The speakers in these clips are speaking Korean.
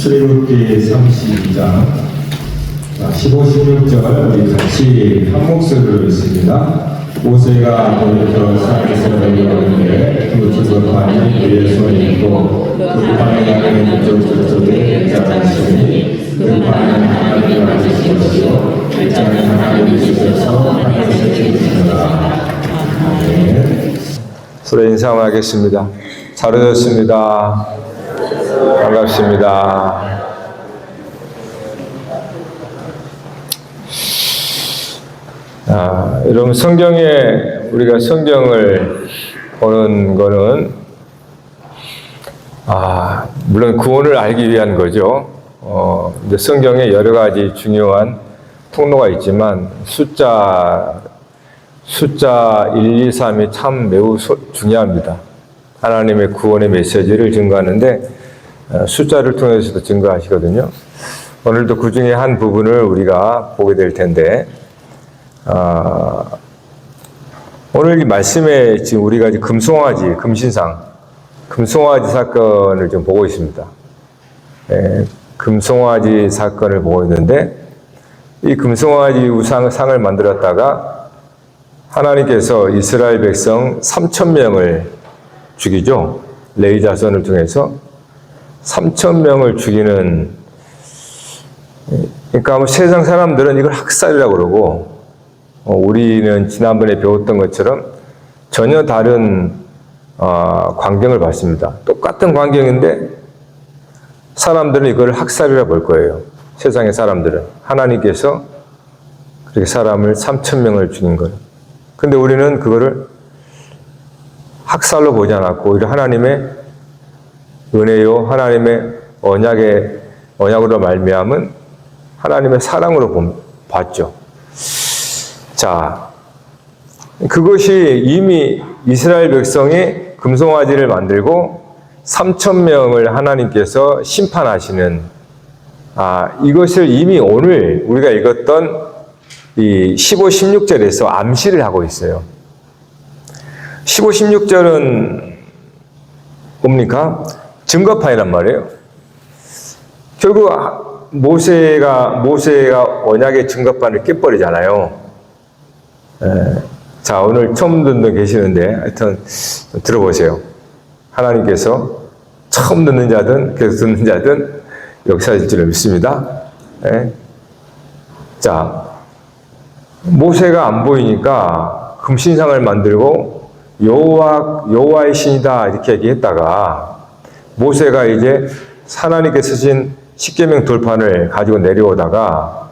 출애굽기 32장 15, 16절 우리 같이 한 목소리로 읽습니다. 모세가 돌이켜 산에서 내려오는데 그 증거판이 그의 손에 있고 그 판에 나는 이쪽저쪽에 글자가 있으니 그 판은 하나님이 만드신 것이요 글자는 하나님이 주셔서 하늘에서 주시더라. 아멘. 서로 인사하겠습니다. 잘 오셨습니다. 반갑습니다. 여러분, 우리가 성경을 보는 거는, 물론 구원을 알기 위한 거죠. 근데 성경에 여러 가지 중요한 통로가 있지만, 숫자 1, 2, 3이 참 매우 중요합니다. 하나님의 구원의 메시지를 증거하는데, 숫자를 통해서도 증거하시거든요. 오늘도 그 중에 한 부분을 우리가 보게 될 텐데, 오늘 이 말씀에 지금 우리가 금송아지, 금송아지 사건을 좀 보고 있습니다. 금송아지 사건을 보고 있는데, 이 금송아지 상을 만들었다가 하나님께서 이스라엘 백성 3,000명을 죽이죠. 레위 자손을 통해서 3,000명을 죽이는, 그러니까 세상 사람들은 이걸 학살이라고 그러고, 우리는 지난번에 배웠던 것처럼 전혀 다른 광경을 봤습니다. 똑같은 광경인데 사람들은 이걸 학살이라고 볼 거예요. 세상의 사람들은. 하나님께서 그렇게 사람을 3,000명을 죽인 거예요. 근데 우리는 그거를 학살로 보지 않았고 오히려 하나님의 은혜요, 하나님의 언약으로 말미암은 하나님의 사랑으로 봤죠. 자, 그것이 이미 이스라엘 백성이 금송아지를 만들고 3,000명을 하나님께서 심판하시는, 이것을 이미 오늘 우리가 읽었던 이 15, 16절에서 암시를 하고 있어요. 15, 16절은 뭡니까? 증거판이란 말이에요. 결국 모세가 언약의 증거판을 깨버리잖아요. 자, 오늘 처음 듣는 분 계시는데 하여튼 들어보세요. 하나님께서 처음 듣는 자든 계속 듣는 자든 역사하실 줄 믿습니다. 자, 모세가 안 보이니까 금신상을 만들고 여호와의 신이다 이렇게 얘기했다가 모세가 이제 하나님께서 쓰신 십계명 돌판을 가지고 내려오다가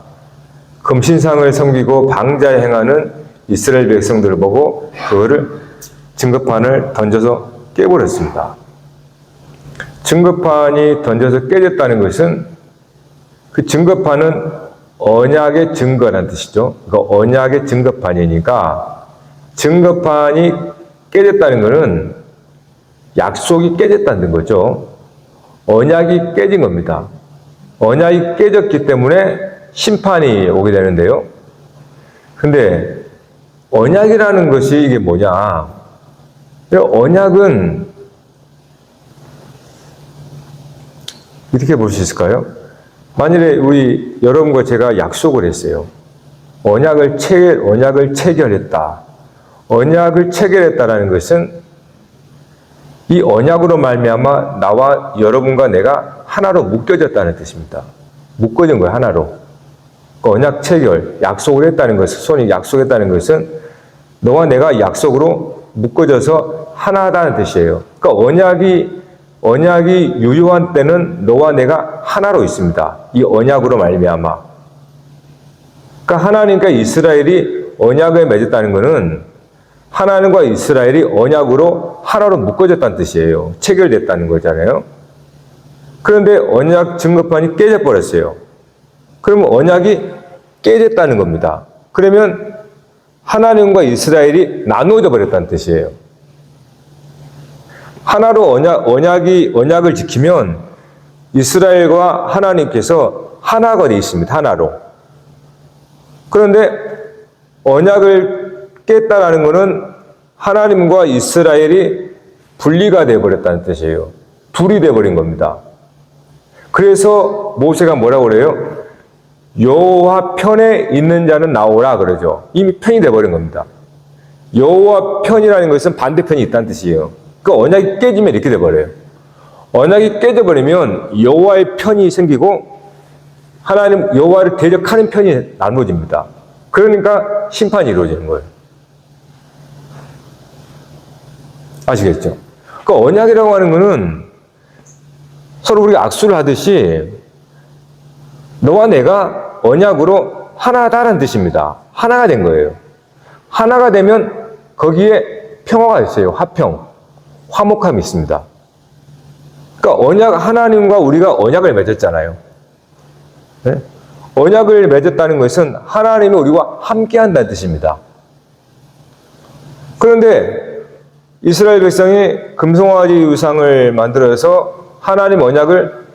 금신상을 섬기고 방자에 행하는 이스라엘 백성들을 보고 그거를 증거판을 던져서 깨버렸습니다. 증거판이 던져서 깨졌다는 것은 그 증거판은 언약의 증거라는 뜻이죠. 그 언약의 증거판이니까 증거판이 깨졌다는 것은 약속이 깨졌다는 거죠. 언약이 깨진 겁니다. 언약이 깨졌기 때문에 심판이 오게 되는데요. 근데 언약이라는 것이 이게 뭐냐? 언약은 이렇게 볼 수 있을까요? 만일에 여러분과 제가 약속을 했어요. 언약을 체결했다. 언약을 체결했다라는 것은 이 언약으로 말미암아 나와 여러분과 내가 하나로 묶여졌다는 뜻입니다. 묶어진 거예요, 하나로. 언약 체결, 약속을 했다는 것은, 손이 약속했다는 것은 너와 내가 약속으로 묶어져서 하나다는 뜻이에요. 그러니까 언약이 유효한 때는 너와 내가 하나로 있습니다. 이 언약으로 말미암아. 그러니까 하나님과 이스라엘이 언약을 맺었다는 것은 하나님과 이스라엘이 언약으로 하나로 묶어졌다는 뜻이에요. 체결됐다는 거잖아요. 그런데 언약 증거판이 깨져버렸어요. 그러면 언약이 깨졌다는 겁니다. 그러면 하나님과 이스라엘이 나누어져 버렸다는 뜻이에요. 하나로 언약을 지키면 이스라엘과 하나님께서 하나가 되어 있습니다. 하나로. 그런데 언약을 깼다라는 것은 하나님과 이스라엘이 분리가 되어버렸다는 뜻이에요. 둘이 되어버린 겁니다. 그래서 모세가 뭐라고 그래요? 여호와 편에 있는 자는 나오라 그러죠. 이미 편이 돼버린 겁니다. 여호와 편이라는 것은 반대편이 있다는 뜻이에요. 그 언약이 깨지면 이렇게 돼버려요. 언약이 깨져버리면 여호와의 편이 생기고 하나님 여호와를 대적하는 편이 나눠집니다. 그러니까 심판이 이루어지는 거예요. 아시겠죠? 그 언약이라고 하는 거는 서로 우리가 악수를 하듯이 너와 내가 언약으로 하나다라는 뜻입니다. 하나가 된 거예요. 하나가 되면 거기에 평화가 있어요. 화평, 화목함이 있습니다. 그러니까 언약, 하나님과 우리가 언약을 맺었잖아요. 네? 언약을 맺었다는 것은 하나님이 우리와 함께 한다는 뜻입니다. 그런데 이스라엘 백성이 금송아지 유상을 만들어서 하나님 언약을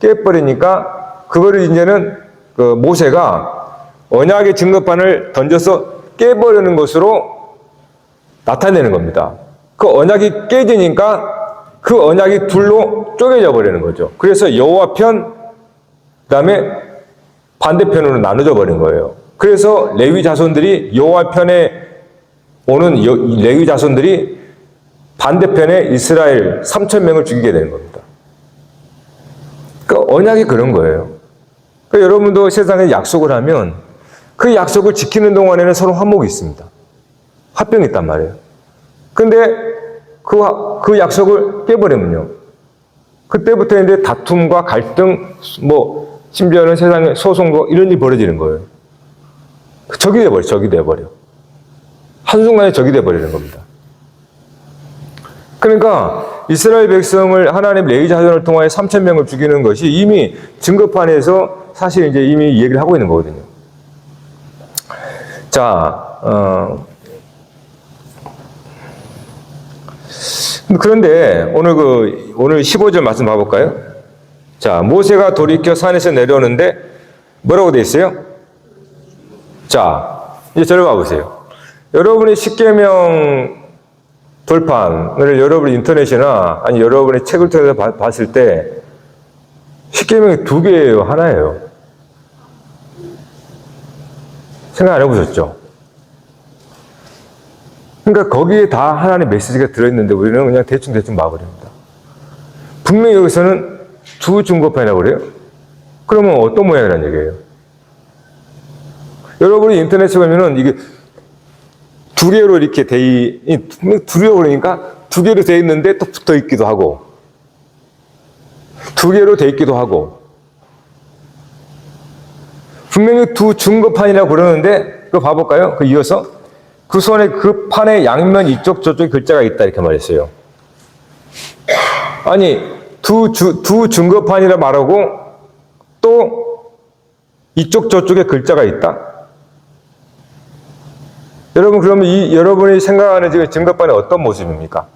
깨버리니까 그거를 이제는 그 모세가 언약의 증거판을 던져서 깨버리는 것으로 나타내는 겁니다. 그 언약이 깨지니까 그 언약이 둘로 쪼개져 버리는 거죠. 그래서 여호와 편, 그다음에 반대편으로 나눠져 버린 거예요. 그래서 레위 자손들이 여호와 편에 오는 레위 자손들이 반대편에 이스라엘 3,000명을 죽이게 되는 겁니다. 그러니까 언약이 그런 거예요. 그러니까 여러분도 세상에 약속을 하면 그 약속을 지키는 동안에는 서로 화목이 있습니다. 화평이 있단 말이에요. 근데 그 약속을 깨버리면요. 그때부터 이제 다툼과 갈등, 심지어는 세상에 소송도 이런 일이 벌어지는 거예요. 적이 돼버려. 한순간에 적이 돼버리는 겁니다. 그러니까 이스라엘 백성을 하나님 레위 자손을 통하여 3,000명을 죽이는 것이 이미 증거판에서 사실 이제 이미 얘기를 하고 있는 거거든요. 자, 그런데 오늘 15절 말씀 봐볼까요? 자, 모세가 돌이켜 산에서 내려오는데 뭐라고 돼 있어요? 자, 이제 저를 봐보세요. 여러분이 십계명 돌판을 여러분 인터넷이나 아니 여러분의 책을 통해서 봤을 때 십계명이 2개예요, 하나예요. 생각 안 해보셨죠? 그러니까 거기에 다 하나님의 메시지가 들어있는데 우리는 그냥 대충 봐버립니다. 분명히 여기서는 두 증거판이라고 그래요? 그러면 어떤 모양이라는 얘기예요? 여러분이 인터넷에 보면은 이게 2개로 이렇게 두 개로 그러니까 2개로 돼 있는데 또 붙어 있기도 하고 2개로 돼 있기도 하고 분명히 두 증거판이라고 그러는데 그거 봐볼까요? 그 이어서 그 손에 그 판의 양면 이쪽 저쪽에 글자가 있다 이렇게 말했어요. 아니 두 증거판이라 말하고 또 이쪽 저쪽에 글자가 있다? 여러분 그러면 여러분이 생각하는 지금 증거판이 어떤 모습입니까?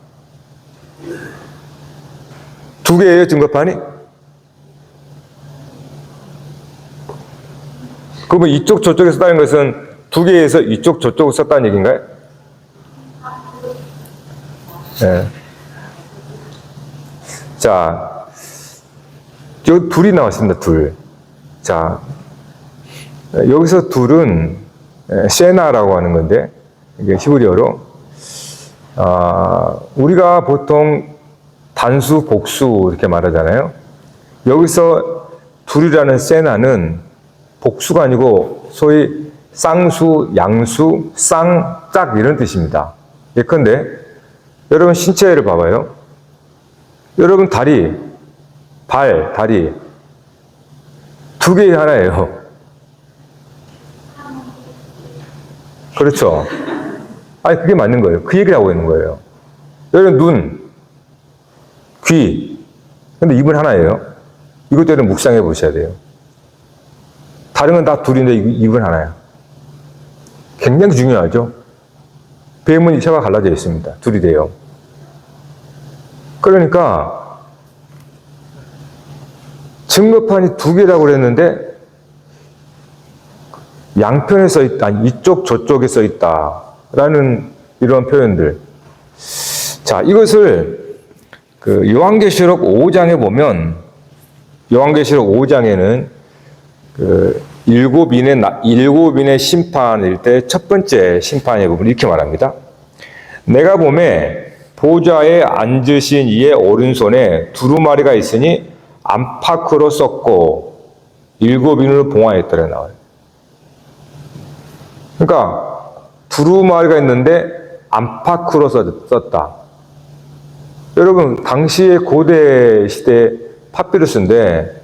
2개예요 증거판이? 그러면 이쪽 저쪽에 썼다는 것은 2개에서 이쪽 저쪽을 썼다는 얘기인가요? 네. 자, 여기 둘이 나왔습니다. 둘. 자, 여기서 둘은 세나라고 하는 건데 이게 히브리어로 우리가 보통 단수, 복수 이렇게 말하잖아요. 여기서 둘이라는 세나는 복수가 아니고 소위 쌍수, 양수, 쌍짝 이런 뜻입니다. 예컨대 여러분 신체를 봐봐요. 여러분 다리, 다리 2개의 하나예요. 그렇죠. 아니 그게 맞는 거예요. 그 얘기를 하고 있는 거예요. 여러분 눈, 귀, 근데 입은 하나예요. 이것들은 묵상해 보셔야 돼요. 다른 건 다 둘인데 입은 하나야. 굉장히 중요하죠. 뱀은 혀가 갈라져 있습니다. 둘이 돼요. 그러니까 증거판이 2개라고 그랬는데 양편에 써 있다, 이쪽 저쪽에 써 있다라는 이런 표현들. 자, 이것을 그 요한계시록 5장에 보면 요한계시록 5장에는 그 일곱인의 심판일 때 첫 번째 심판의 부분 이렇게 말합니다. 내가 보매 보좌에 앉으신 이의 오른손에 두루마리가 있으니 안팎으로 썼고 일곱인으로 봉하였더라 나와요. 그러니까 두루마리가 있는데 안팎으로 썼다. 여러분 당시의 고대 시대 파피루스인데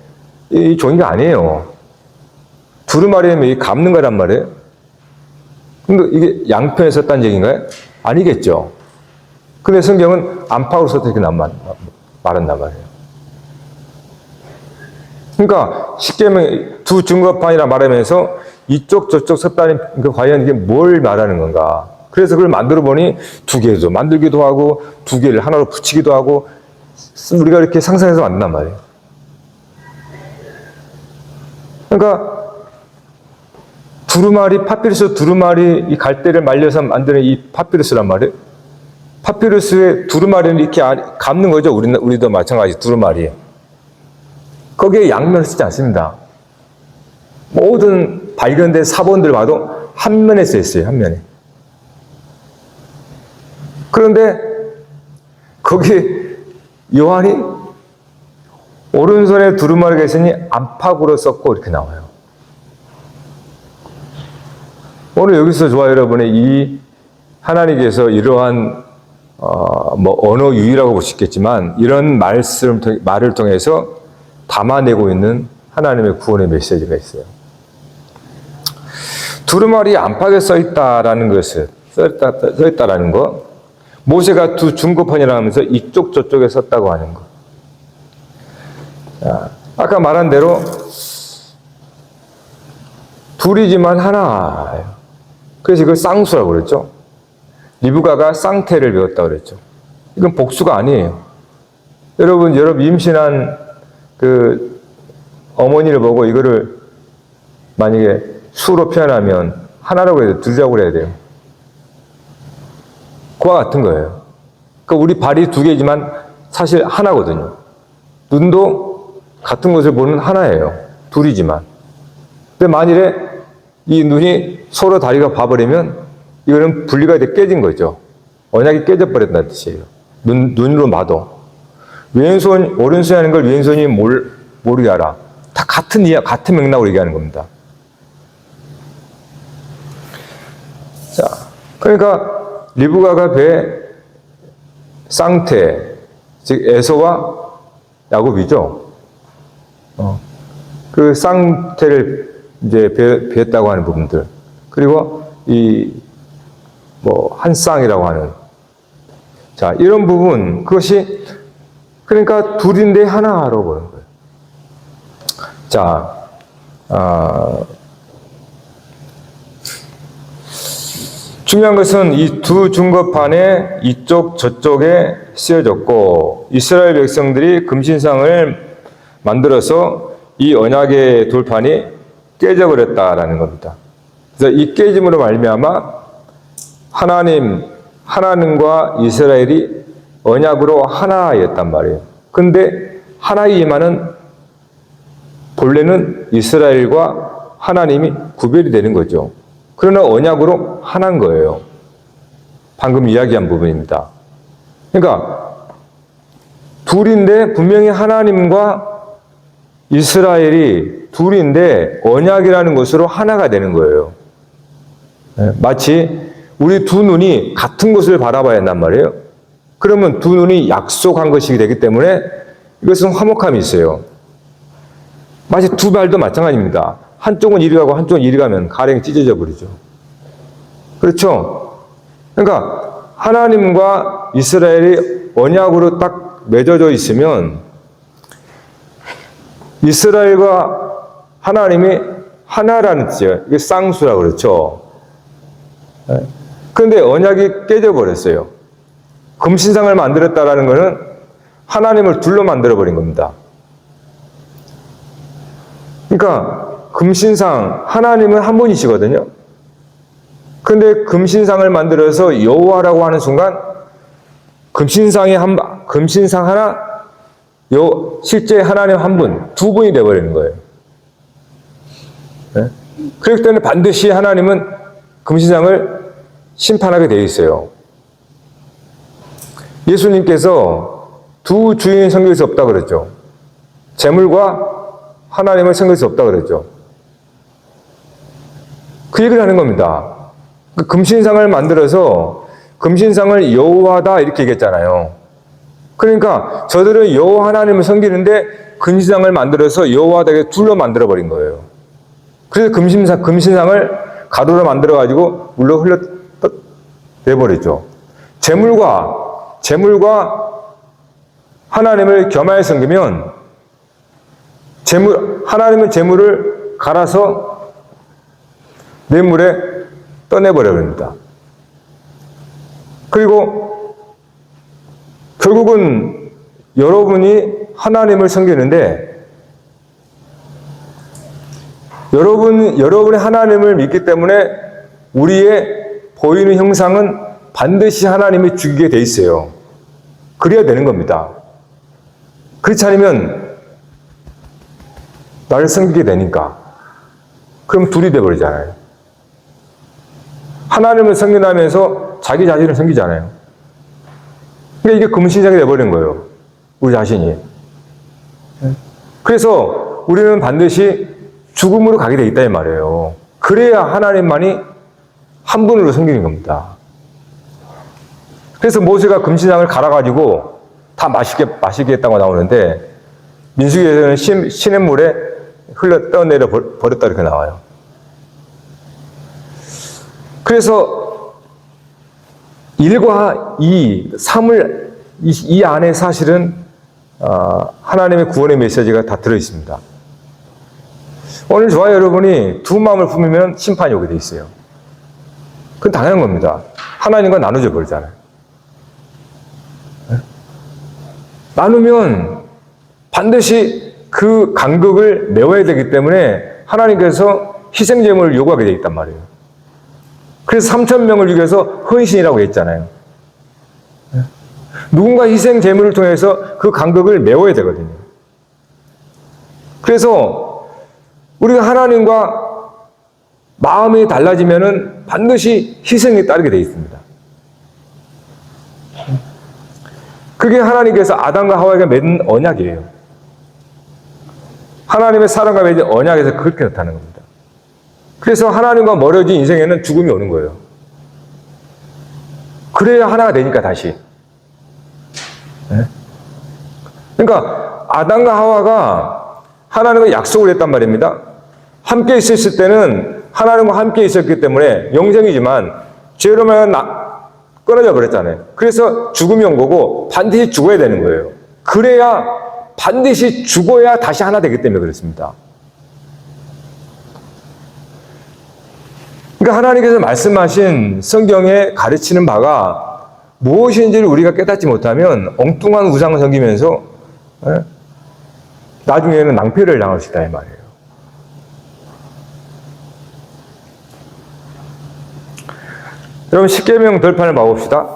이 종이가 아니에요. 두루마리면 이 감는 거란 말이에요. 근데 이게 양편에 썼다는 얘기인가요? 아니겠죠. 근데 성경은 안팎으로 썼다 이렇게 말한단 말이에요. 그러니까 십계명 두 증거판이라 말하면서 이쪽 저쪽 썼다는 그 과연 이게 뭘 말하는 건가? 그래서 그걸 만들어 보니 두 개도 만들기도 하고 두 개를 하나로 붙이기도 하고 우리가 이렇게 상상해서 만든단 말이에요. 그러니까 두루마리, 파피루스 두루마리 이 갈대를 말려서 만드는 이 파피루스란 말이에요. 파피루스의 두루마리는 이렇게 감는 거죠. 우리도 마찬가지 두루마리. 거기에 양면을 쓰지 않습니다. 모든 발견된 사본들 봐도 한 면에 써 있어요. 한 면에. 그런데 거기 요한이 오른손에 두루마리가 있으니 안팎으로 썼고 이렇게 나와요. 오늘 여기서 저와 여러분의 이 하나님께서 이러한 언어 유희라고 볼 수 있겠지만 이런 말을 통해서 담아내고 있는 하나님의 구원의 메시지가 있어요. 두루마리 안팎에 써있다라는 것을 써있다라는 거, 모세가 두 중고판이라 하면서 이쪽 저쪽에 썼다고 하는 거. 자, 아까 말한 대로 둘이지만 하나예요. 그래서 이걸 쌍수라고 그랬죠. 리브가가 쌍태를 배웠다고 그랬죠. 이건 복수가 아니에요. 여러분 임신한 그 어머니를 보고 이거를 만약에 수로 표현하면 하나라고 해야 돼요? 둘이라고 해야 돼요? 그와 같은 거예요. 그러니까 우리 발이 두 개지만 사실 하나거든요. 눈도 같은 것을 보는 하나예요. 둘이지만. 근데 만일에 이 눈이 서로 다리가 봐버리면 이거는 분리가 돼 깨진 거죠. 언약이 깨져버렸다는 뜻이에요. 눈으로 봐도. 왼손, 오른손이 하는 걸 왼손이 모르게 알아. 다 같은 맥락으로 얘기하는 겁니다. 자, 그러니까 리브가가 배 쌍태, 즉 에서와 야곱이죠. 그 쌍태를 이제 배웠다고 하는 부분들. 그리고 한 쌍이라고 하는. 자, 이런 부분, 그것이, 그러니까 둘인데 하나로 보는 거예요. 자, 중요한 것은 이 두 증거판에 이쪽 저쪽에 쓰여졌고 이스라엘 백성들이 금신상을 만들어서 이 언약의 돌판이 깨져버렸다라는 겁니다. 그래서 이 깨짐으로 말미암아 하나님과 이스라엘이 언약으로 하나였단 말이에요. 근데 하나이지만은 본래는 이스라엘과 하나님이 구별이 되는 거죠. 그러나 언약으로 하나인 거예요. 방금 이야기한 부분입니다. 그러니까 둘인데 분명히 하나님과 이스라엘이 둘인데 언약이라는 것으로 하나가 되는 거예요. 마치 우리 두 눈이 같은 곳을 바라봐야 한단 말이에요. 그러면 두 눈이 약속한 것이 되기 때문에 이것은 화목함이 있어요. 마치 두 발도 마찬가지입니다. 한쪽은 이리 가고 한쪽은 이리 가면 가랭이 찢어져 버리죠. 그렇죠? 그러니까 하나님과 이스라엘이 언약으로 딱 맺어져 있으면 이스라엘과 하나님이 하나라는 뜻이에요. 이게 쌍수라고 그렇죠. 그런데 언약이 깨져버렸어요. 금신상을 만들었다라는 것은 하나님을 둘로 만들어버린 겁니다. 그러니까 금신상, 하나님은 한 분이시거든요. 그런데 금신상을 만들어서 여호와라고 하는 순간 금신상 하나 실제 하나님 한 분, 두 분이 되어버리는 거예요. 네? 그렇기 때문에 반드시 하나님은 금신상을 심판하게 되어 있어요. 예수님께서 두 주인을 섬길 수 없다 그랬죠. 재물과 하나님을 섬길 수 없다 그랬죠. 그 얘기를 하는 겁니다. 그 금신상을 만들어서 금신상을 여호와다 이렇게 얘기했잖아요. 그러니까 저들은 여호와 하나님을 섬기는데 금신상을 만들어서 여호와에게 둘로 만들어 버린 거예요. 그래서 금신상을 가루로 만들어 가지고 물로 흘려 내버리죠. 재물과 하나님을 겸하여 섬기면 하나님의 재물을 갈아서 냇물에 떠내버려 버립니다. 그리고 결국은 여러분이 하나님을 섬기는데 여러분이 하나님을 믿기 때문에 우리의 보이는 형상은 반드시 하나님이 죽이게 돼 있어요. 그래야 되는 겁니다. 그렇지 않으면 나를 섬기게 되니까. 그럼 둘이 돼버리잖아요. 하나님을 섬긴다면서 자기 자신을 섬기잖아요. 그러니까 이게 금신상이 돼버린 거예요. 우리 자신이. 그래서 우리는 반드시 죽음으로 가게 돼 있다 이 말이에요. 그래야 하나님만이 한 분으로 섬기는 겁니다. 그래서 모세가 금신상을 갈아가지고 다 마시게 했다고 나오는데 민수기에서는 시냇물에 흘러 떠내려 버렸다 이렇게 나와요. 그래서 1과 2, 3을 이 안에 사실은 하나님의 구원의 메시지가 다 들어있습니다. 오늘 저와 여러분이 두 마음을 품으면 심판이 오게 돼 있어요. 그건 당연한 겁니다. 하나님과 나누져 버리잖아요. 나누면 반드시 그 간극을 메워야 되기 때문에 하나님께서 희생제물을 요구하게 돼 있단 말이에요. 그래서 3,000명을 위해서 헌신이라고 했잖아요. 누군가 희생제물을 통해서 그 간극을 메워야 되거든요. 그래서 우리가 하나님과 마음이 달라지면은 반드시 희생이 따르게 되어 있습니다. 그게 하나님께서 아담과 하와에게 맺은 언약이에요. 하나님의 사랑과 맺은 언약에서 그렇게 나타나는 겁니다. 그래서 하나님과 멀어진 인생에는 죽음이 오는 거예요. 그래야 하나가 되니까 다시. 그러니까 아담과 하와가 하나님과 약속을 했단 말입니다. 함께 있었을 때는 하나님과 함께 있었기 때문에 영생이지만 죄로 말하면 끊어져 버렸잖아요. 그래서 죽음이 온 거고 반드시 죽어야 되는 거예요. 그래야 반드시 죽어야 다시 하나 되기 때문에 그렇습니다. 그러니까 하나님께서 말씀하신 성경에 가르치는 바가 무엇인지를 우리가 깨닫지 못하면 엉뚱한 우상을 섬기면서 나중에는 낭패를 당할 수 있다 이 말이에요. 여러분 십계명 덜판을 봐봅시다.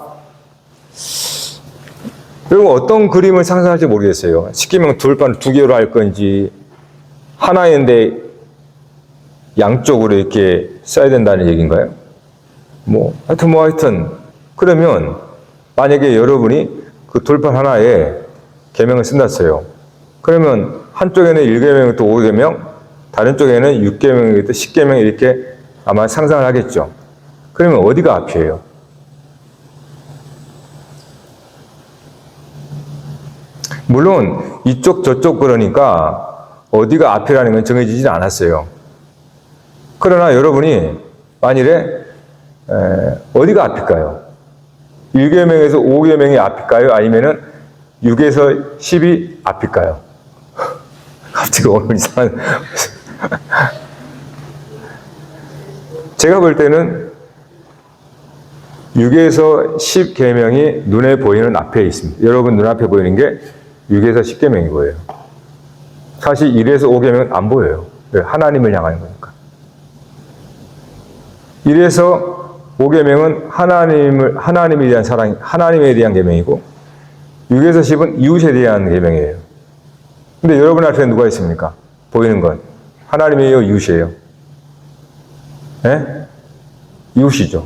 여러분 어떤 그림을 상상할지 모르겠어요. 십계명 덜판을 두 개로 할 건지 하나인데 양쪽으로 이렇게 써야 된다는 얘기인가요? 하여튼 그러면 만약에 여러분이 그 돌판 하나에 계명을 쓴다 써요. 그러면 한쪽에는 1계명 또 5계명, 다른 쪽에는 6계명 또 10계명 이렇게 아마 상상을 하겠죠. 그러면 어디가 앞이에요? 물론 이쪽 저쪽 그러니까 어디가 앞이라는 건 정해지지 않았어요. 그러나 여러분이 만일에 어디가 앞일까요? 1계명에서 5계명이 앞일까요? 아니면은 6에서 10이 앞일까요? 갑자기 오늘 이상한 제가 볼 때는 6에서 10계명이 눈에 보이는 앞에 있습니다. 여러분 눈앞에 보이는 게 6에서 10계명인 거예요. 사실 1에서 5계명은 안 보여요. 하나님을 향하는 거니까. 1에서 5계명은 하나님에 대한 사랑, 하나님에 대한 계명이고 6에서 10은 이웃에 대한 계명이에요. 근데 여러분 앞에 누가 있습니까? 보이는 건 하나님이에요, 이웃이에요? 예? 이웃이죠.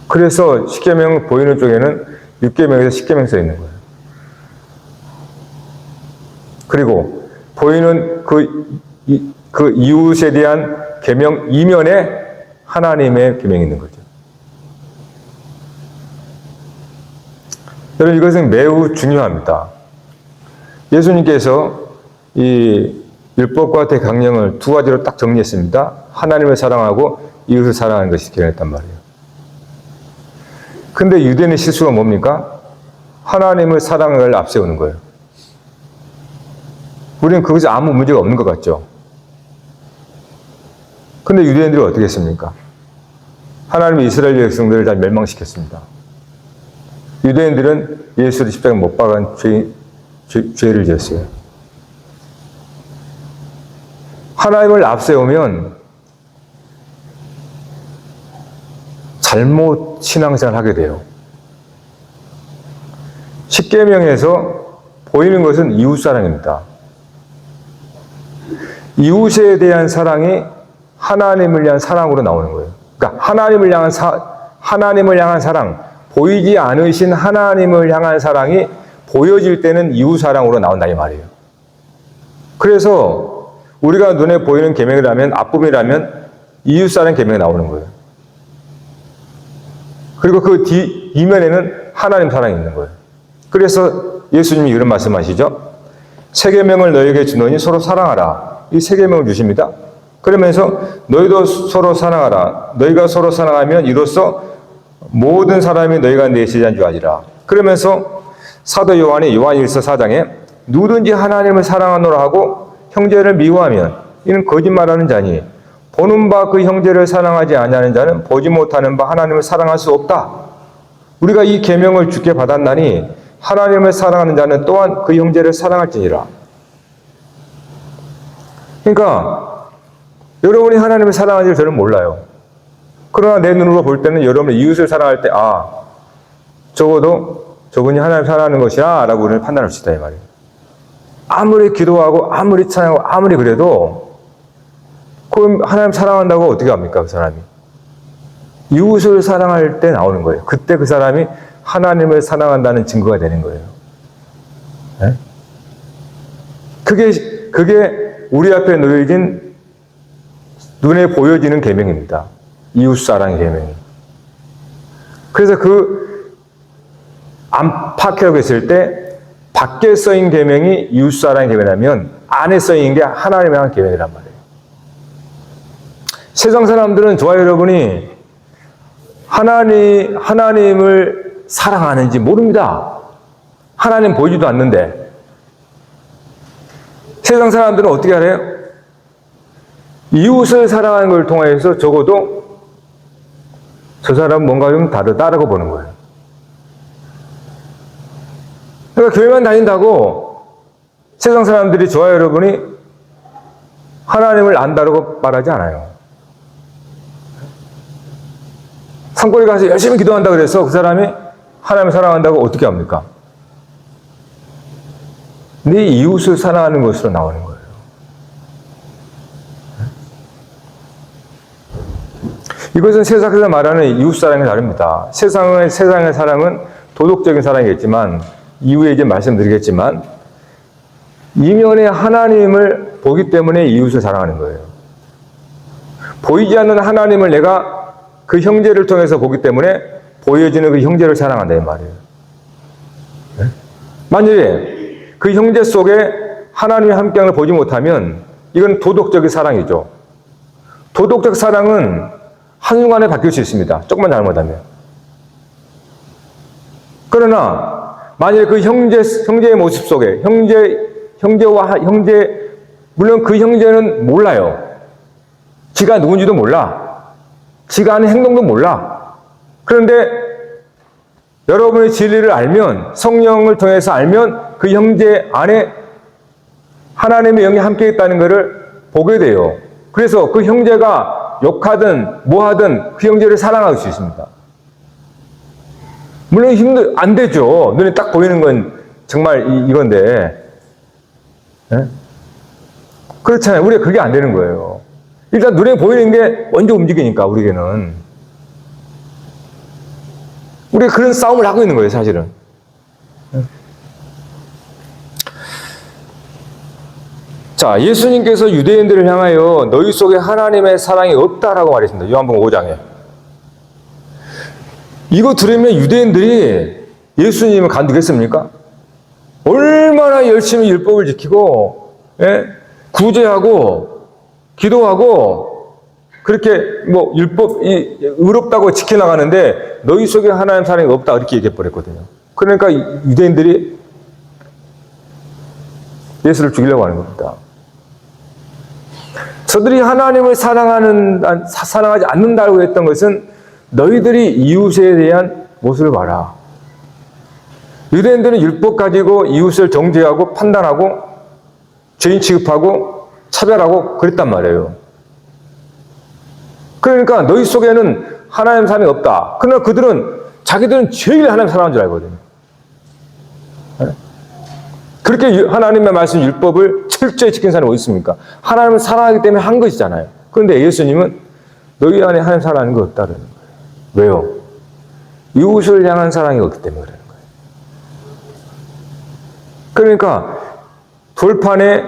그래서 십계명 보이는 쪽에는 6계명에서 10계명 써 있는 거예요. 그리고 보이는 그 이웃에 대한 계명 이면에 하나님의 계명이 있는 거죠. 여러분, 이것은 매우 중요합니다. 예수님께서 이 율법과 대강령을 두 가지로 딱 정리했습니다. 하나님을 사랑하고 이웃을 사랑하는 것이 기록했단 말이에요. 근데 유대인의 실수가 뭡니까? 하나님을 사랑을 앞세우는 거예요. 우리는 그것이 아무 문제가 없는 것 같죠? 근데 유대인들이 어떻게 했습니까? 하나님이 이스라엘 백성들을 다 멸망시켰습니다. 유대인들은 예수를 십자가에 못 박은 죄를 지었어요. 하나님을 앞세우면 잘못 신앙생활을 하게 돼요. 십계명에서 보이는 것은 이웃사랑입니다. 이웃에 대한 사랑이 하나님을 향한 사랑으로 나오는 거예요. 그러니까 하나님을 향한 사랑, 보이지 않으신 하나님을 향한 사랑이 보여질 때는 이웃사랑으로 나온다 이 말이에요. 그래서 우리가 눈에 보이는 계명이라면, 앞부분이라면 이웃사랑 계명이 나오는 거예요. 그리고 그 이면에는 하나님 사랑이 있는 거예요. 그래서 예수님이 이런 말씀하시죠. 새 계명을 너희에게 주노니 서로 사랑하라. 이 새 계명을 주십니다. 그러면서 너희도 서로 사랑하라. 너희가 서로 사랑하면 이로써 모든 사람이 너희가 내 제자인 줄 알리라. 그러면서 사도 요한이 요한일서 4장에 누구든지 하나님을 사랑하노라 하고 형제를 미워하면 이는 거짓말하는 자니 보는 바 그 형제를 사랑하지 아니하는 자는 보지 못하는 바 하나님을 사랑할 수 없다. 우리가 이 계명을 주께 받았나니 하나님을 사랑하는 자는 또한 그 형제를 사랑할지니라. 그러니까 여러분이 하나님을 사랑하는지 저는 몰라요. 그러나 내 눈으로 볼 때는 여러분이 이웃을 사랑할 때 적어도 저분이 하나님을 사랑하는 것이야 라고 우리는 판단할 수 있다 이 말이에요. 아무리 기도하고 아무리 찬양하고 아무리 그래도 그럼 하나님 사랑한다고 어떻게 합니까? 그 사람이 이웃을 사랑할 때 나오는 거예요. 그때 그 사람이 하나님을 사랑한다는 증거가 되는 거예요. 네? 그게 우리 앞에 놓여진 눈에 보여지는 계명입니다. 이웃사랑의 계명이. 그래서 그 안팎이라고 했을 때 밖에 써인 계명이 이웃사랑의 계명이라면 안에 써인 게 하나님의 향한 계명이란 말이에요. 세상 사람들은 저와 여러분이 하나님을 사랑하는지 모릅니다. 하나님 보이지도 않는데. 세상 사람들은 어떻게 알아요? 이웃을 사랑하는 걸 통해서 적어도 저 사람은 뭔가 좀 다르다라고 보는 거예요. 그러니까 교회만 다닌다고 세상 사람들이 저와 여러분이 하나님을 안다고 말하지 않아요. 산골에 가서 열심히 기도한다 그래서 그 사람이 하나님을 사랑한다고 어떻게 합니까? 네 이웃을 사랑하는 것으로 나오는 거예요. 이것은 세상에서 말하는 이웃사랑이 다릅니다. 세상의 사랑은 도덕적인 사랑이겠지만 이후에 이제 말씀드리겠지만 이면에 하나님을 보기 때문에 이웃을 사랑하는 거예요. 보이지 않는 하나님을 내가 그 형제를 통해서 보기 때문에 보여지는 그 형제를 사랑한다 이 말이에요. 네? 만약에 그 형제 속에 하나님의 함께함을 보지 못하면 이건 도덕적인 사랑이죠. 도덕적 사랑은 한순간에 바뀔 수 있습니다. 조금만 잘못하면. 그러나 만약에 그 형제의 모습 속에 물론 그 형제는 몰라요. 지가 누군지도 몰라. 지가 하는 행동도 몰라. 그런데 여러분의 진리를 알면, 성령을 통해서 알면 그 형제 안에 하나님의 영이 함께 있다는 것을 보게 돼요. 그래서 그 형제가 욕하든 뭐하든 그 형제를 사랑할 수 있습니다. 물론 안 되죠. 눈에 딱 보이는 건 정말 이건데 예? 그렇잖아요. 우리가 그게 안 되는 거예요. 일단 눈에 보이는 게 먼저 움직이니까, 우리에게는. 우리가 그런 싸움을 하고 있는 거예요, 사실은. 자, 예수님께서 유대인들을 향하여 너희 속에 하나님의 사랑이 없다라고 말했습니다. 요한복음 5장에. 이거 들으면 유대인들이 예수님을 간두겠습니까? 얼마나 열심히 율법을 지키고, 예? 구제하고, 기도하고, 그렇게 뭐 율법이 의롭다고 지켜나가는데 너희 속에 하나님 사랑이 없다 이렇게 얘기해버렸거든요. 그러니까 유대인들이 예수를 죽이려고 하는 겁니다. 저들이 하나님을 사랑하지 않는다고 했던 것은 너희들이 이웃에 대한 모습을 봐라. 유대인들은 율법 가지고 이웃을 정죄하고 판단하고 죄인 취급하고 차별하고 그랬단 말이에요. 그러니까 너희 속에는 하나님 사랑이 없다. 그러나 자기들은 제일 하나님 사랑하는 줄 알거든요. 그렇게 하나님의 말씀 율법을 철저히 지킨 사람이 어디 있습니까? 하나님을 사랑하기 때문에 한 것이잖아요. 그런데 예수님은 너희 안에 하나님 사랑하는 거 없다는 거예요. 왜요? 이웃을 향한 사랑이 없기 때문에 그러는 거예요. 그러니까 돌판의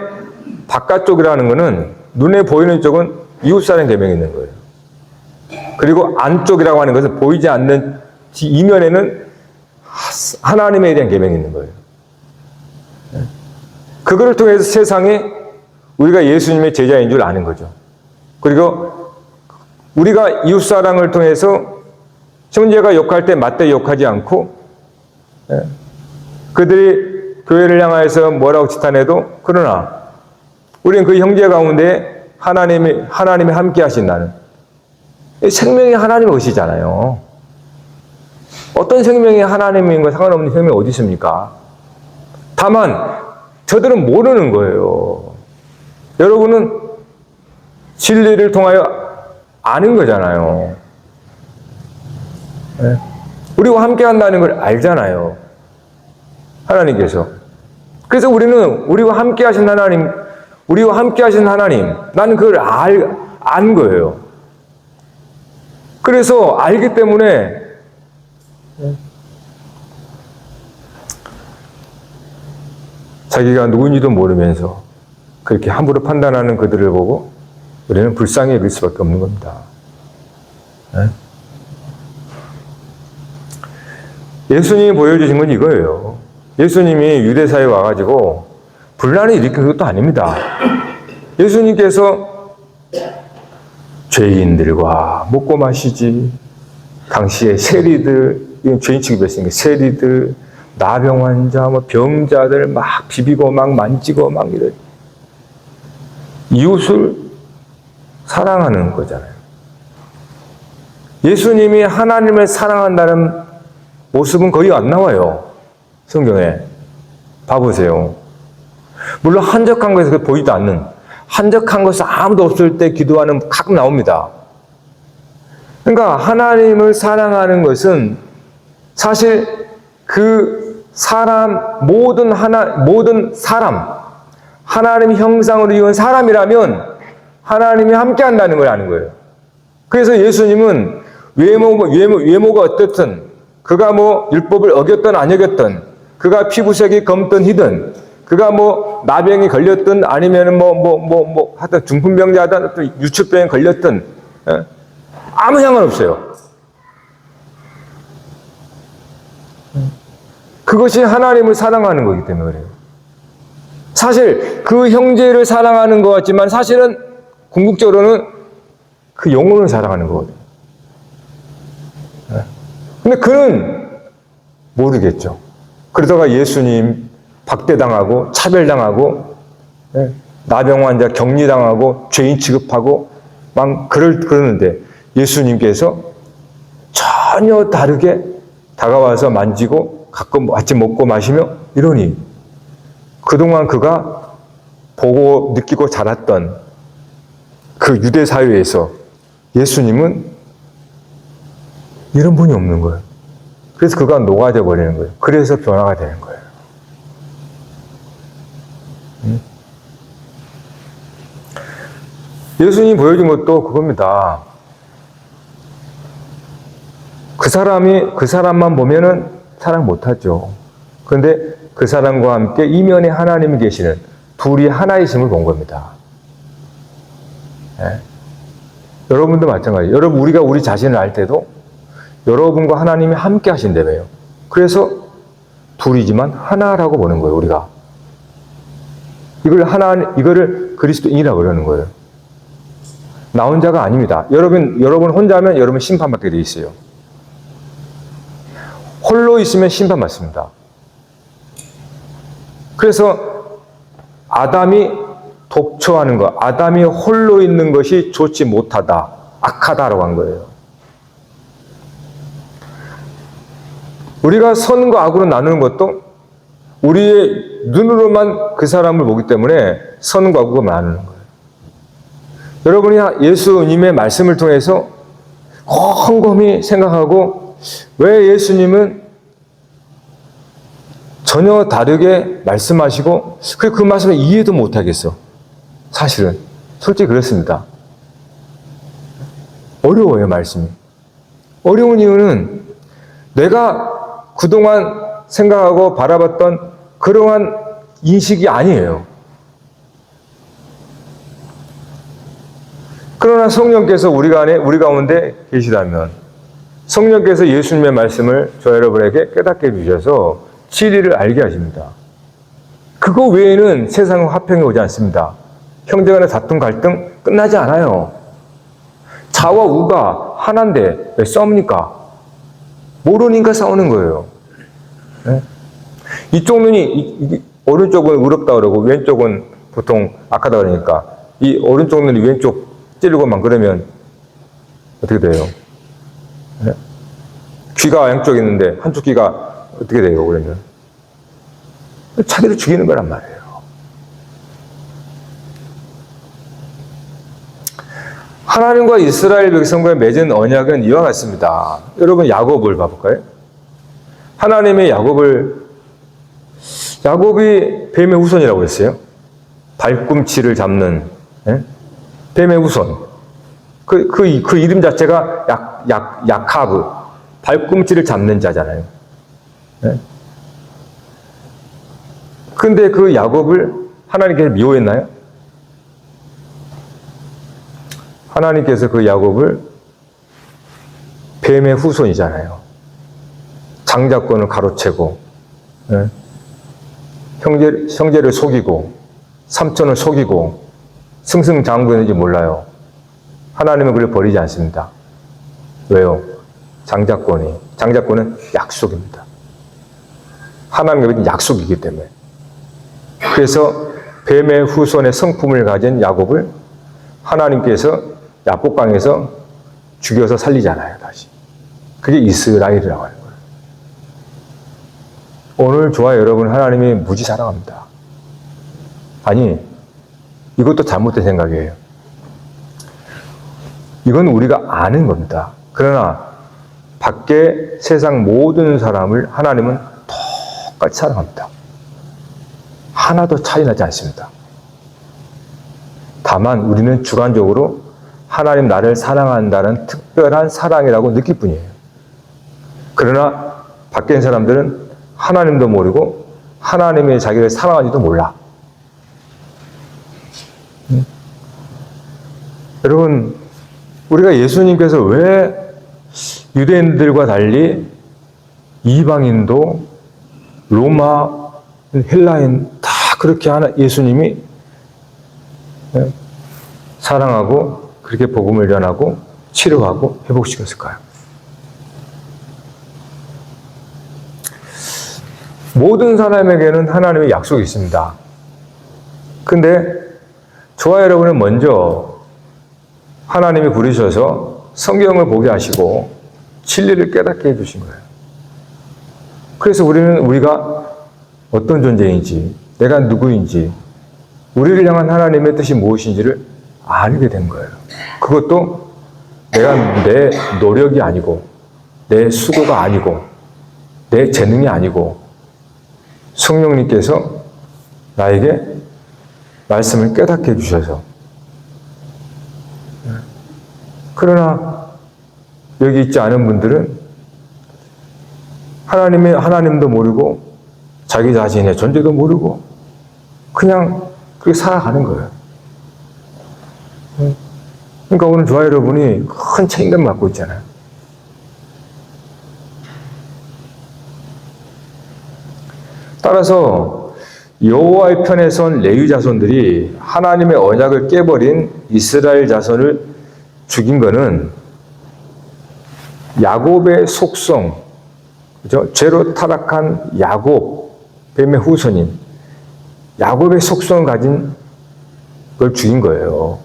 바깥쪽이라는 것은 눈에 보이는 쪽은 이웃사랑 계명이 있는 거예요. 그리고 안쪽이라고 하는 것은 보이지 않는 이면에는 하나님에 대한 계명이 있는 거예요. 그거를 통해서 세상에 우리가 예수님의 제자인 줄 아는 거죠. 그리고 우리가 이웃사랑을 통해서 형제가 욕할 때 맞대 욕하지 않고 그들이 교회를 향해서 뭐라고 지탄해도 그러나 우리는 그 형제 가운데 하나님이 함께 하신다는 생명이 하나님의 것이잖아요. 어떤 생명이 하나님인과 상관없는 생명이 어디 있습니까? 다만 저들은 모르는 거예요. 여러분은 진리를 통하여 아는 거잖아요. 네? 우리와 함께 한다는 걸 알잖아요. 하나님께서. 그래서 우리는 우리와 함께 하신 하나님, 나는 그걸 안 거예요. 그래서 알기 때문에 자기가 누군지도 모르면서 그렇게 함부로 판단하는 그들을 보고 우리는 불쌍히 여길 수밖에 없는 겁니다. 예수님이 보여주신 건 이거예요. 예수님이 유대사에 와가지고 분란을 일으킨 것도 아닙니다. 예수님께서 죄인들과 먹고 마시지, 당시에 세리들, 죄인 취급했으니까 세리들, 나병 환자, 병자들 막 비비고 막 만지고 막 이래. 이웃을 사랑하는 거잖아요. 예수님이 하나님을 사랑한다는 모습은 거의 안 나와요. 성경에. 봐보세요. 물론 한적한 것에서 보이지도 않는, 한적한 것이 아무도 없을 때 기도하는 가끔 나옵니다. 그러니까 하나님을 사랑하는 것은 사실 그 사람, 모든 사람, 하나님 형상으로 이은 사람이라면 하나님이 함께 한다는 걸 아는 거예요. 그래서 예수님은 외모가 어떻든, 그가 뭐 율법을 어겼든 안 어겼든, 그가 피부색이 검든 희든, 그가 뭐 나병이 걸렸든 아니면은 하여튼 중풍병자든 또 유축병에 걸렸든, 아무 상관없어요. 그것이 하나님을 사랑하는 거기 때문에 그래요. 사실 그 형제를 사랑하는 것 같지만 사실은 궁극적으로는 그 영혼을 사랑하는 거거든요. 근데 그는 모르겠죠. 그러다가 예수님 박대당하고 차별당하고 나병 환자 격리당하고 죄인 취급하고 막 그러는데 예수님께서 전혀 다르게 다가와서 만지고 가끔 같이 먹고 마시며 이러니 그동안 그가 보고 느끼고 자랐던 그 유대 사회에서 예수님은 이런 분이 없는 거예요. 그래서 그가 녹아져 버리는 거예요. 그래서 변화가 되는 거예요. 예수님이 보여준 것도 그겁니다. 그 사람만 보면은 사랑 못하죠. 그런데 그 사람과 함께 이면에 하나님이 계시는 둘이 하나이심을 본 겁니다. 예? 여러분도 마찬가지예요. 여러분, 우리가 우리 자신을 알 때도 여러분과 하나님이 함께 하신다며요. 그래서 둘이지만 하나라고 보는 거예요, 우리가. 이거를 그리스도인이라고 그러는 거예요. 나 혼자가 아닙니다. 여러분 혼자면 여러분 심판받게 돼 있어요. 홀로 있으면 심판받습니다. 그래서 아담이 독처하는 것, 아담이 홀로 있는 것이 좋지 못하다, 악하다라고 한 거예요. 우리가 선과 악으로 나누는 것도 우리의 눈으로만 그 사람을 보기 때문에 선과 악으로 나누는 거예요. 여러분이 예수님의 말씀을 통해서 곰곰이 생각하고 왜 예수님은 전혀 다르게 말씀하시고 그 말씀을 이해도 못하겠어. 사실은 솔직히 그렇습니다. 어려워요, 말씀이. 어려운 이유는 내가 그동안 생각하고 바라봤던 그러한 인식이 아니에요. 그러나 성령께서 우리 가운데 계시다면 성령께서 예수님의 말씀을 저 여러분에게 깨닫게 해주셔서 진리를 알게 하십니다. 그거 외에는 세상은 화평이 오지 않습니다. 형제간의 다툼, 갈등 끝나지 않아요. 자와 우가 하나인데 왜 싸웁니까? 모르니까 싸우는 거예요. 네? 이쪽 눈이 오른쪽은 의롭다 그러고 왼쪽은 보통 악하다 그러니까 이 오른쪽 눈이 왼쪽 찌르고만 그러면 어떻게 돼요? 네? 귀가 양쪽 있는데 한쪽 귀가 어떻게 돼요? 그러면 자기를 죽이는 거란 말이에요. 하나님과 이스라엘 백성과 맺은 언약은 이와 같습니다. 여러분 야곱을 봐볼까요? 하나님의 야곱이 뱀의 후손이라고 했어요. 발꿈치를 잡는 뱀의 후손. 그 이름 자체가 야카브, 발꿈치를 잡는 자잖아요. 근데 그 야곱을 하나님께서 미워했나요? 하나님께서 그 야곱을 뱀의 후손이잖아요. 장자권을 가로채고, 형제를 속이고, 삼촌을 속이고, 승승장구했는지 몰라요. 하나님은 그를 버리지 않습니다. 왜요? 장자권은 약속입니다. 하나님과 약속이기 때문에. 그래서 뱀의 후손의 성품을 가진 야곱을 하나님께서 야복강에서 죽여서 살리잖아요, 다시. 그게 이스라엘이라고 하는 거예요. 오늘 저와 여러분 하나님이 무지 사랑합니다. 아니, 이것도 잘못된 생각이에요. 이건 우리가 아는 겁니다. 그러나 밖에 세상 모든 사람을 하나님은 똑같이 사랑합니다. 하나도 차이 나지 않습니다. 다만 우리는 주관적으로 하나님 나를 사랑한다는 특별한 사랑이라고 느낄 뿐이에요. 그러나 밖에 있는 사람들은 하나님도 모르고 하나님의 자기를 사랑하지도 몰라. 여러분, 우리가 예수님께서 왜 유대인들과 달리 이방인도 로마, 헬라인 다 그렇게 하나 예수님이 사랑하고 그렇게 복음을 전하고 치료하고 회복시켰을까요? 모든 사람에게는 하나님의 약속이 있습니다. 근데 저와 여러분은 먼저 하나님이 부르셔서 성경을 보게 하시고 진리를 깨닫게 해주신 거예요. 그래서 우리가 어떤 존재인지, 내가 누구인지, 우리를 향한 하나님의 뜻이 무엇인지를 알게 된 거예요. 그것도 내가 내 노력이 아니고, 내 수고가 아니고, 내 재능이 아니고, 성령님께서 나에게 말씀을 깨닫게 해주셔서 그러나 여기 있지 않은 분들은 하나님도 모르고 자기 자신의 존재도 모르고 그냥 그렇게 살아가는 거예요. 그러니까 오늘 저와 여러분이 큰 책임감을 갖고 있잖아요. 따라서 여호와의 편에 선 레위 자손들이 하나님의 언약을 깨버린 이스라엘 자손을 죽인 거는 야곱의 속성, 그죠? 죄로 타락한 야곱, 뱀의 후손인 야곱의 속성을 가진 걸 죽인 거예요.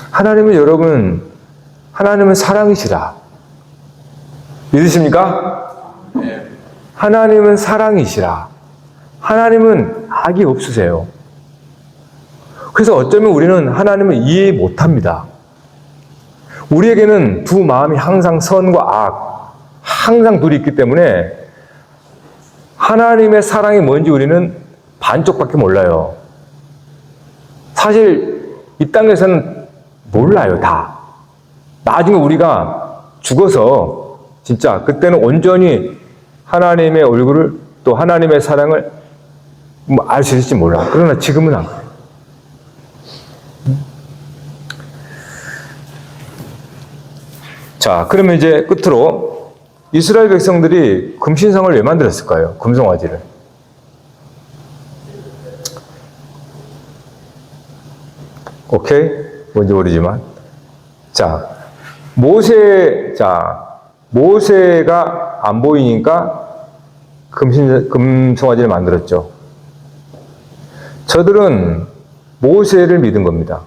하나님은 여러분, 하나님은 사랑이시라. 믿으십니까? 하나님은 사랑이시라. 하나님은 악이 없으세요. 그래서 어쩌면 우리는 하나님을 이해 못합니다. 우리에게는 두 마음이 항상 선과 악, 항상 둘이 있기 때문에 하나님의 사랑이 뭔지 우리는 반쪽밖에 몰라요. 사실 이 땅에서는 몰라요, 다. 나중에 우리가 죽어서 진짜 그때는 온전히 하나님의 얼굴을 또 하나님의 사랑을 알 수 있을지 몰라. 그러나 지금은 안 그래요. 자, 그러면 이제 끝으로 이스라엘 백성들이 금신상을 왜 만들었을까요? 금송아지를. 오케이? 뭔지 모르지만. 자, 모세가 안 보이니까 금송아지를 만들었죠. 저들은 모세를 믿은 겁니다.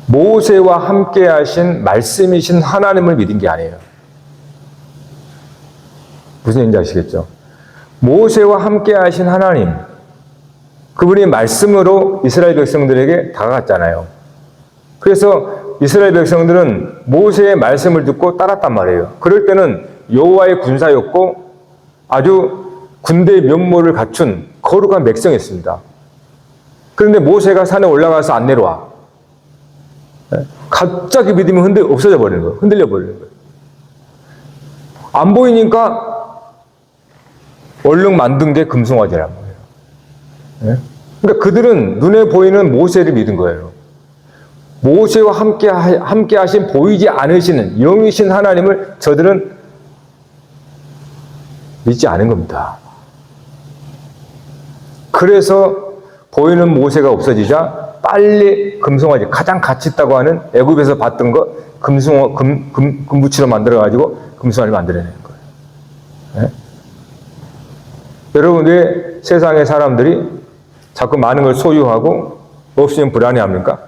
모세와 함께 하신 말씀이신 하나님을 믿은 게 아니에요. 무슨 얘기인지 아시겠죠? 모세와 함께 하신 하나님, 그분이 말씀으로 이스라엘 백성들에게 다가갔잖아요. 그래서 이스라엘 백성들은 모세의 말씀을 듣고 따랐단 말이에요. 그럴 때는 여호와의 군사였고 아주 군대의 면모를 갖춘 거룩한 백성이었습니다. 그런데 모세가 산에 올라가서 안 내려와. 갑자기 믿음이 없어져 버리는 거예요. 흔들려 버리는 거예요. 안 보이니까 얼른 만든 게 금송아지란 거예요. 그러니까 그들은 눈에 보이는 모세를 믿은 거예요. 모세와 함께 하신 보이지 않으시는 영이신 하나님을 저들은 믿지 않은 겁니다. 그래서 보이는 모세가 없어지자 빨리 금송아지, 가장 가치 있다고 하는 애굽에서 봤던 거 금부치로 만들어가지고 금송아지를 만들어내는 거예요. 네? 여러분, 왜 세상의 사람들이 자꾸 많은 걸 소유하고 없으면 불안해합니까?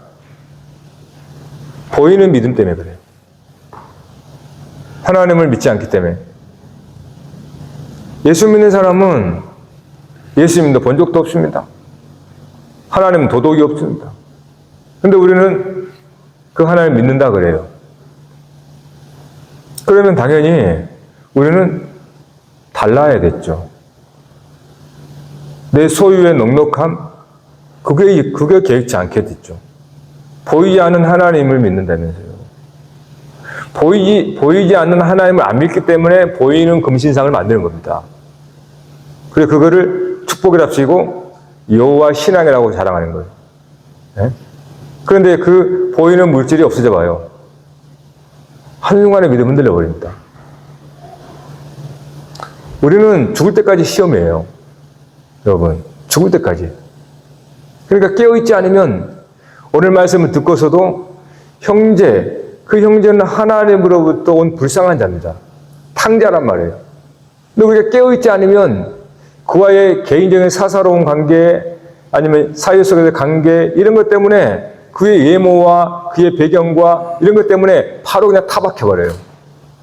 보이는 믿음 때문에 그래요. 하나님을 믿지 않기 때문에. 예수 믿는 사람은 예수님도 본 적도 없습니다. 하나님은 도덕이 없습니다. 근데 우리는 그 하나님 믿는다 그래요. 그러면 당연히 우리는 달라야겠죠. 내 소유의 넉넉함, 그게 계획치 않게 됐죠. 보이지 않는 하나님을 믿는다면서요. 보이지 않는 하나님을 안 믿기 때문에 보이는 금신상을 만드는 겁니다. 그래서 그거를 축복이랍시고 여호와 신앙이라고 자랑하는 거예요. 네? 그런데 그 보이는 물질이 없어져 봐요. 한순간에 믿음 흔들려 버립니다. 우리는 죽을 때까지 시험이에요. 여러분, 죽을 때까지. 그러니까 깨어있지 않으면 오늘 말씀을 듣고서도 그 형제는 하나님으로부터 온 불쌍한 자입니다. 탕자란 말이에요. 근데 우리가 깨어있지 않으면 그와의 개인적인 사사로운 관계 아니면 사회 속에서의 관계 이런 것 때문에 그의 외모와 그의 배경과 이런 것 때문에 바로 그냥 타박해버려요.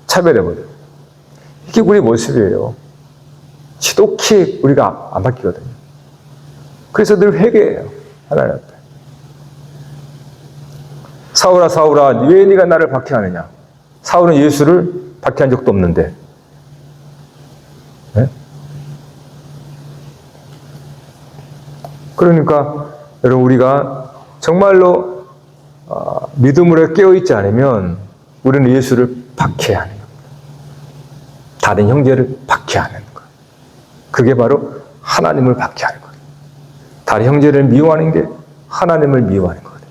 차별해버려요. 이게 우리 모습이에요. 지독히 우리가 안 바뀌거든요. 그래서 늘 회개해요. 하나님 앞에. 사울아 왜 네가 나를 박해하느냐. 사울은 예수를 박해한 적도 없는데. 네? 그러니까 여러분, 우리가 정말로 믿음으로 깨어있지 않으면 우리는 예수를 박해하는 겁니다. 다른 형제를 박해하는 거예요. 그게 바로 하나님을 박해하는 거예요. 다른 형제를 미워하는 게 하나님을 미워하는 거거든요.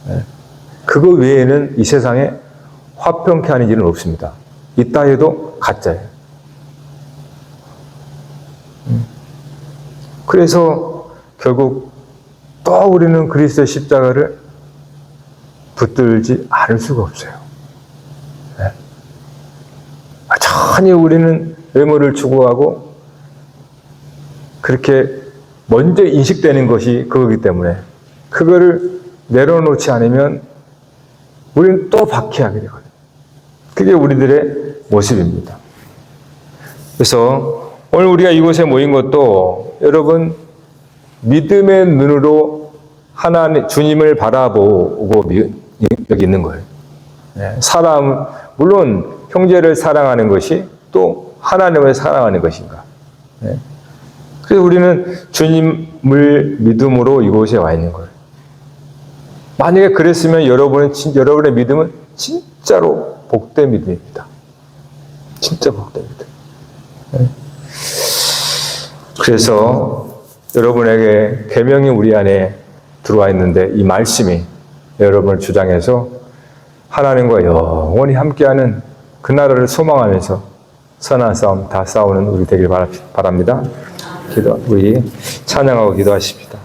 네. 그거 외에는 이 세상에 화평케 하는 일은 없습니다. 있다 해도 가짜예요. 그래서 결국 또 우리는 그리스도의 십자가를 붙들지 않을 수가 없어요. 네. 전혀 우리는 외모를 추구하고 그렇게 먼저 인식되는 것이 그거기 때문에 그거를 내려놓지 않으면 우리는 또 박해하게 되거든요. 그게 우리들의 모습입니다. 그래서 오늘 우리가 이곳에 모인 것도 여러분 믿음의 눈으로 하나님 주님을 바라보고 여기 있는 거예요. 사람 물론 형제를 사랑하는 것이 또 하나님을 사랑하는 것인가. 그래서 우리는 주님을 믿음으로 이곳에 와 있는 거예요. 만약에 그랬으면 여러분의 믿음은 진짜로 복된 믿음입니다. 진짜 복된 믿음. 그래서 여러분에게 계명이 우리 안에 들어와 있는데 이 말씀이 여러분을 주장해서 하나님과 영원히 함께하는 그 나라를 소망하면서 선한 싸움 다 싸우는 우리 되길 바랍니다. 우리 찬양하고 기도하십니다.